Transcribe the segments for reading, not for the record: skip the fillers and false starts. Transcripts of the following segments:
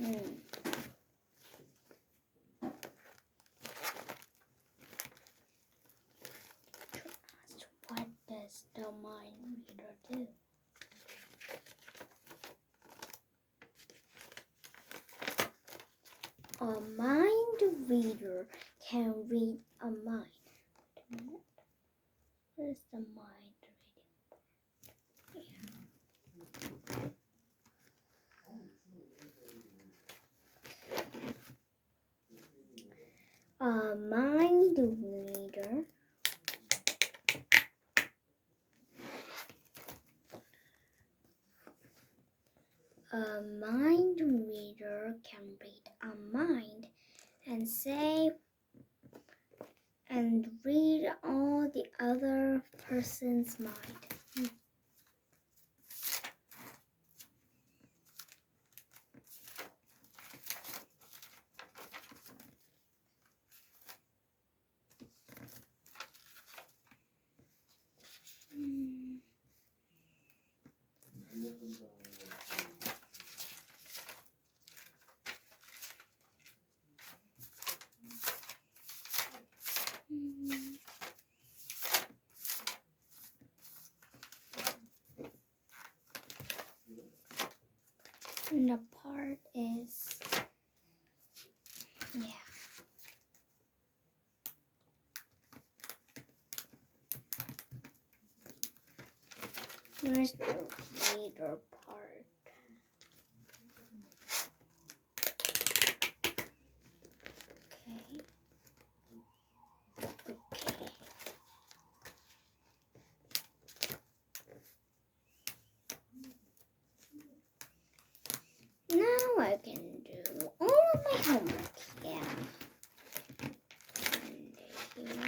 What does the mind reader do? A mind reader can read a mind. What is the mind reading? A mind reader can read a mind and say and read all the other person's mind. And the part is, Where's the reader part? Okay. Now I can do all of my homework. Yeah. And here.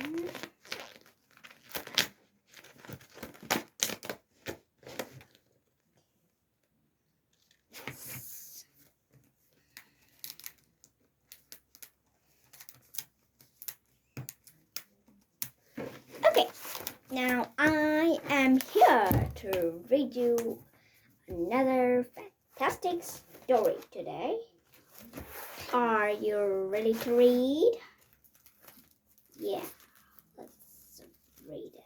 Okay, now I am here to read you another fantastic story today. Are you ready to read? Yeah, let's read it.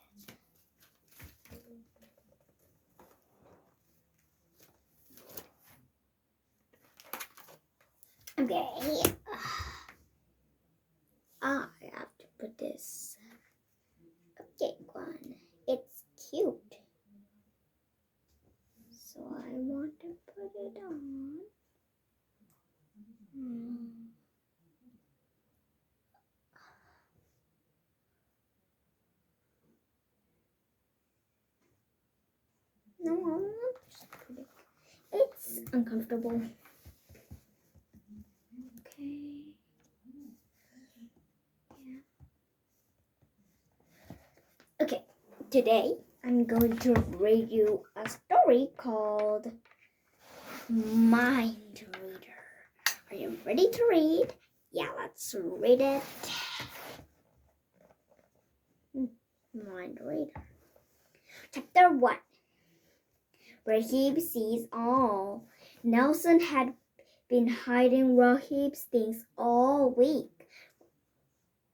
Okay, I have to put this cupcake one. It's cute. So I want to put it on. No, I'll not just put it. It's uncomfortable. Okay. Yeah. Okay, today I'm going to read you a story called Mind Reader. Are you ready to read? Yeah, let's read it. Mind Reader. Chapter 1. Rahib sees all. Nelson had been hiding Rahib's things all week.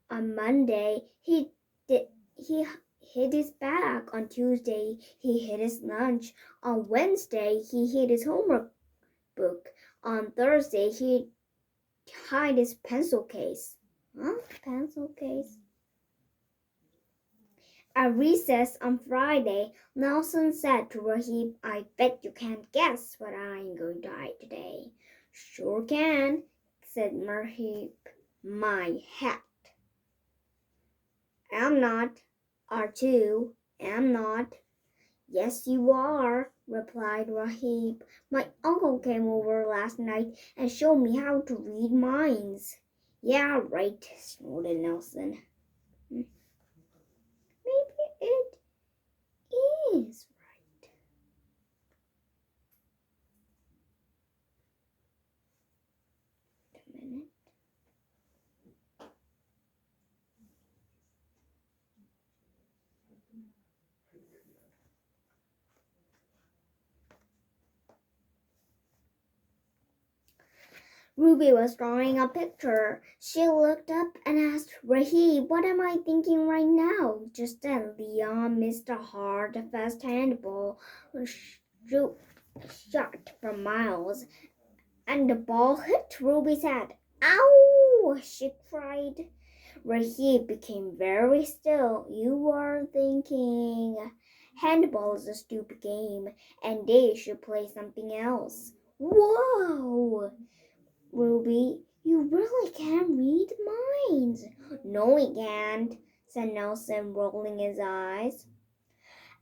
On Monday, he hid his bag. On Tuesday, he hid his lunch. On Wednesday, he hid his homework book. On Thursday, he hid his pencil case. Pencil case? At recess on Friday, Nelson said to Rahib, I bet you can't guess what I'm going to hide today. Sure can, said Rahib. My hat. I'm not. Are you? Am not. Yes, you are, replied Rahib. My uncle came over last night and showed me how to read minds. Yeah, right, snorted Nelson. Maybe it is right. Wait a minute. Ruby was drawing a picture. She looked up and asked Rahib, "What am I thinking right now?" Just then, Leon missed a hard, fast handball shot from Miles, and the ball hit Ruby's head. "Ow!" she cried. Rahib became very still. "You are thinking handball is a stupid game, and they should play something else." "Whoa! Ruby, you really can't read minds." "No, he can't," said Nelson, rolling his eyes.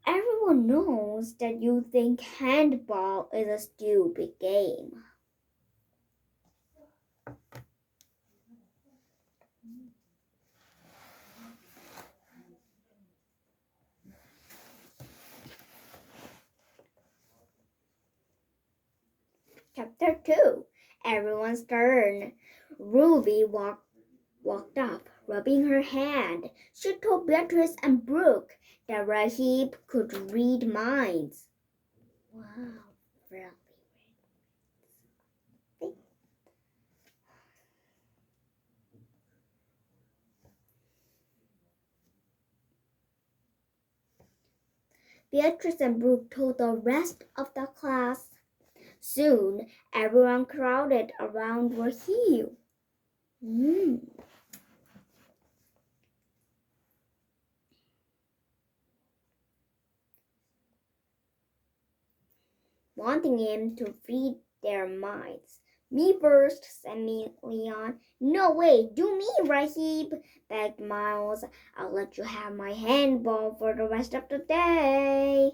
"Everyone knows that you think handball is a stupid game." Chapter 2. Everyone's turn. Ruby walked up, rubbing her hand. She told Beatrice and Brooke that Rahib could read minds. Wow, really? Beatrice and Brooke told the rest of the class. Soon, everyone crowded around Rahib. Wanting him to read their minds. "Me first," said Leon. "No way, do me, Rahib," begged Miles. "I'll let you have my handball for the rest of the day."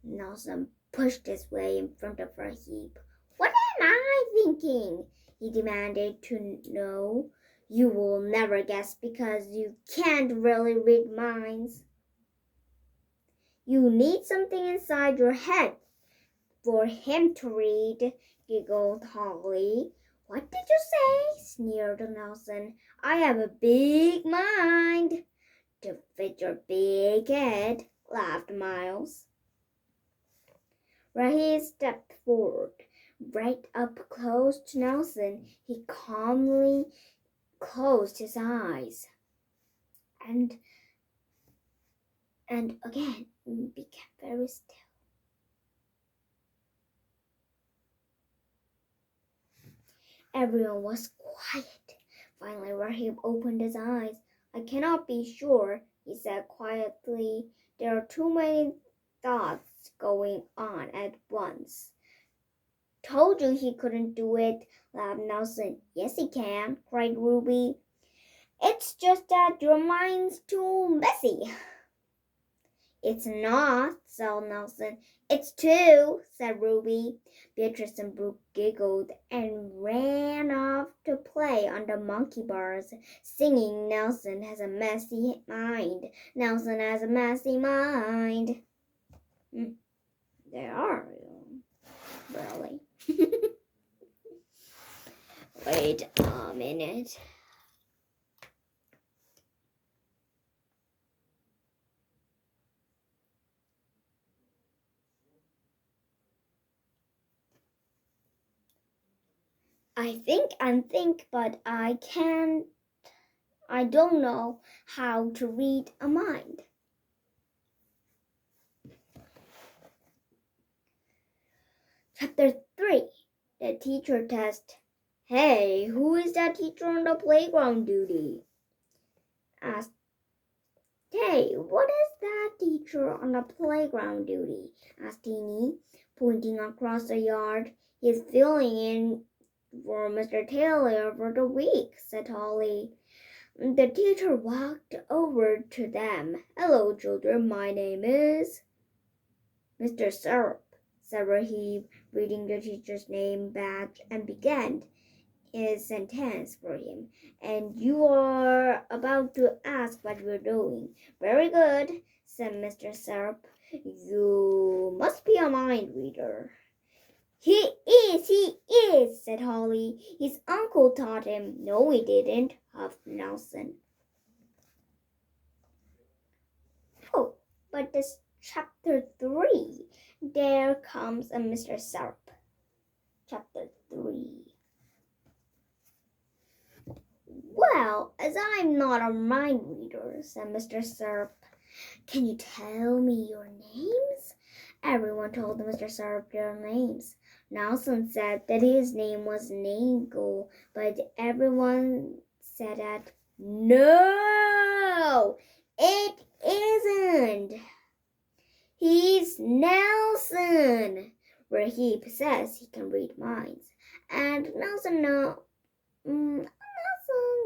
Nelson pushed his way in front of Rahib. "What am I thinking?" he demanded to know. "You will never guess because you can't really read minds." "You need something inside your head for him to read," giggled Holly. "What did you say?" sneered Nelson. "I have a big mind." "To fit your big head," laughed Miles. Rahib stepped forward, right up close to Nelson. He calmly closed his eyes and again became very still. Everyone was quiet. Finally, Rahib opened his eyes. "I cannot be sure," he said quietly. "There are too many thoughts going on at once." "Told you he couldn't do it," laughed Nelson. "Yes, he can," cried Ruby. "It's just that your mind's too messy." "It's not," said Nelson. "It's too," said Ruby. Beatrice and Brooke giggled and ran off to play on the monkey bars, singing, "Nelson has a messy mind. Nelson has a messy mind." They are, really. Wait a minute. I think, but I don't know how to read a mind. Chapter 3. The Teacher Test. "Hey, who is that teacher on the playground duty?" asked. "Hey, what is that teacher on the playground duty?" asked Teeny, pointing across the yard. "He's filling in for Mr. Taylor for the week," said Holly. The teacher walked over to them. "Hello, children. My name is Mr. Syrup," said Rahib, reading the teacher's name badge, and began his sentence for him. "And you are about to ask what we're doing." "Very good," said Mr. Syrup. "You must be a mind reader." He is, said Holly. "His uncle taught him." "No, he didn't," huffed Nelson. "Oh, but this chapter 3. There comes a Mr. Syrup." Chapter 3. Well, as I'm not a mind reader, said Mr. Syrup, can you tell me your names? Everyone told Mr. Syrup their names. Nelson said that his name was Nagel, but everyone said that no, it isn't. He's Nelson. Rahib says he can read minds, and Nelson Nelson,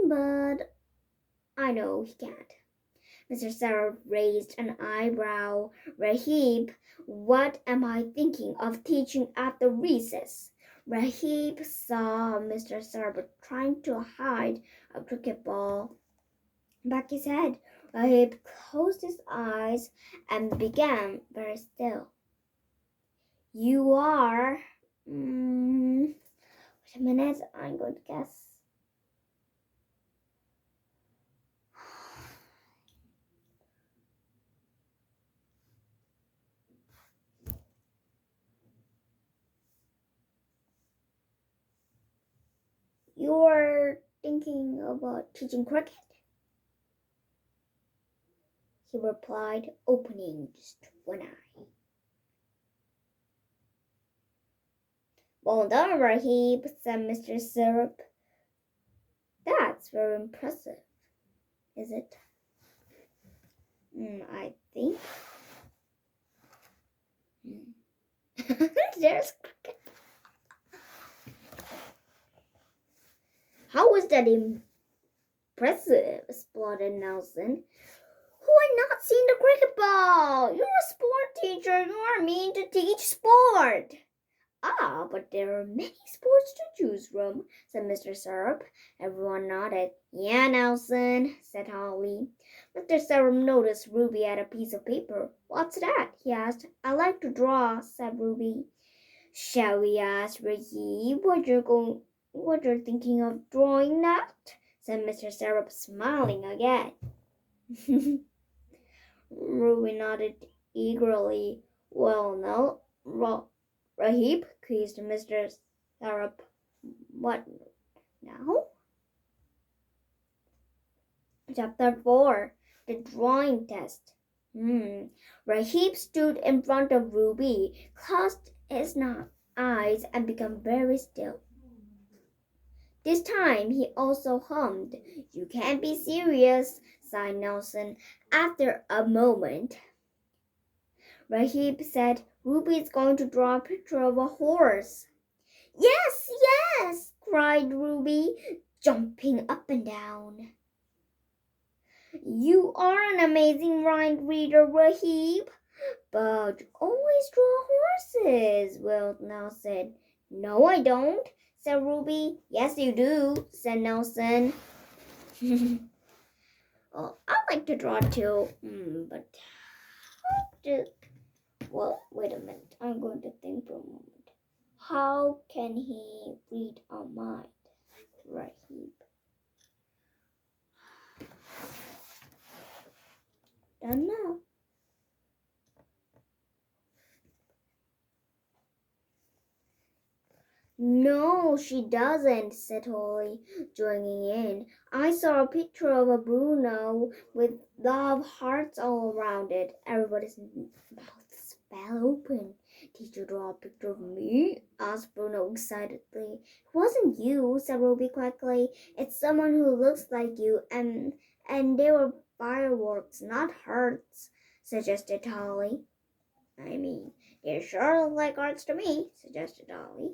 but I know he can't. Mr. Syrup raised an eyebrow. Rahib, what am I thinking of teaching at the recess? Rahib saw Mr. Syrup trying to hide a cricket ball back his head. Rahib closed his eyes and began very still. You are... wait a minute, I'm going to guess. You're thinking about teaching cricket? He replied, opening just one eye. Well done, Rahib, said Mr. Syrup. That's very impressive, is it? I think. There's cricket. How is that impressive? Spluttered Nelson. Who had not seen the cricket ball? You're a sport teacher. You are meant to teach sport. Ah, but there are many sports to choose from, said Mr. Syrup. Everyone nodded. Yeah, Nelson, said Holly. Mr. Syrup noticed Ruby had a piece of paper. What's that? He asked. I like to draw, said Ruby. Shall we ask Ricky what you're thinking of drawing that? Said Mr. Syrup, smiling again. Ruby nodded eagerly. Well, no, Rahib, quizzed Mr. Syrup. What now? Chapter 4, the drawing test. Rahib stood in front of Ruby, closed his eyes, and became very still. This time he also hummed. You can't be serious, sighed Nelson. After a moment, Rahib said, Ruby is going to draw a picture of a horse. Yes, yes, cried Ruby, jumping up and down. You are an amazing mind reader, Rahib, but you always draw horses, Will Nelson. No, I don't, said Ruby. Yes, you do, said Nelson. Well, I like to draw too, but well, wait a minute. I'm going to think for a moment. How can he read our mind, Rahib? Don't know. No, she doesn't, said Holly, joining in. I saw a picture of a Bruno with love hearts all around it. Everybody's mouths fell open. Did you draw a picture of me? Asked Bruno excitedly. It wasn't you, said Ruby quickly. It's someone who looks like you, and they were fireworks, not hearts, suggested Holly. I mean, they sure look like hearts to me, suggested Holly.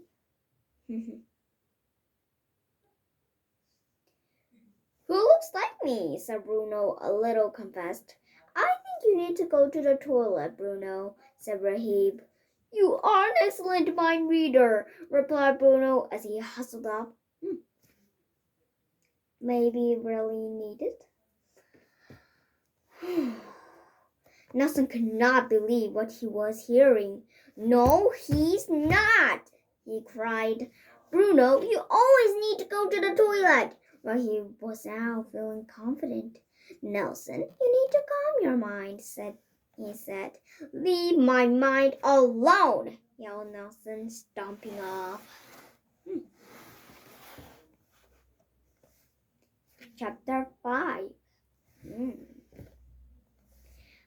Who looks like me? Said Bruno, a little confessed. I think you need to go to the toilet, Bruno, said Rahib. You are an excellent mind reader, replied Bruno as he hustled up. Maybe you really need it. Nelson could not believe what he was hearing. No, he's not, he cried. Bruno, you always need to go to the toilet. Rahib was now feeling confident. Nelson, you need to calm your mind, he said. Leave my mind alone, yelled Nelson, stomping off. Chapter 5.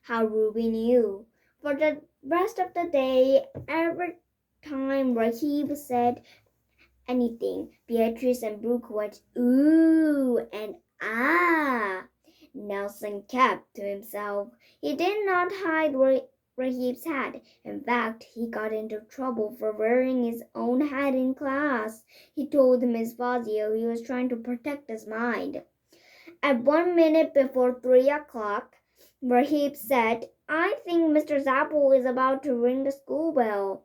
How Ruby knew. For the rest of the day, every time Rahib said anything, Beatrice and Brooke went ooh and ah. Nelson kept to himself. He did not hide Rahib's hat. In fact, he got into trouble for wearing his own hat in class. He told Miss Fazio he was trying to protect his mind. At 1 minute before 3 o'clock, Rahib said, I think Mr. Zapple is about to ring the school bell.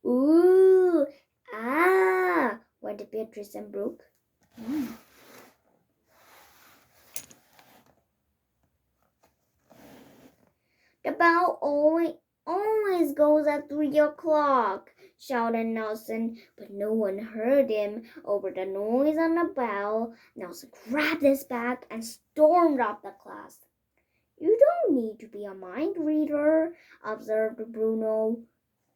Ooh, ah, went Beatrice and Brooke. The bell always goes at 3 o'clock, shouted Nelson, but no one heard him. Over the noise on the bell, Nelson grabbed his bag and stormed off the class. You don't need to be a mind reader, observed Bruno,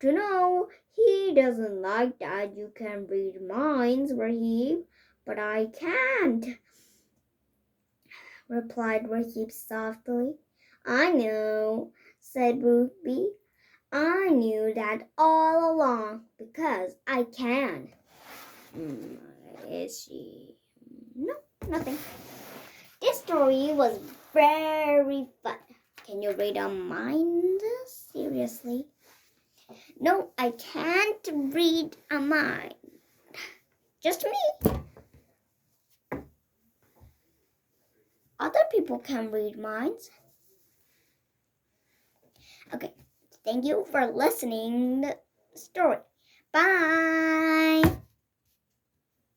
to know he doesn't like that you can read minds, Rahib. But I can't, replied Rahib softly. I know, said Ruby. I knew that all along because I can. Is she? No, nothing. This story was very fun. Can you read a mind? Seriously? No, I can't read a mind. Just me. Other people can read minds. Okay, thank you for listening to the story. Bye.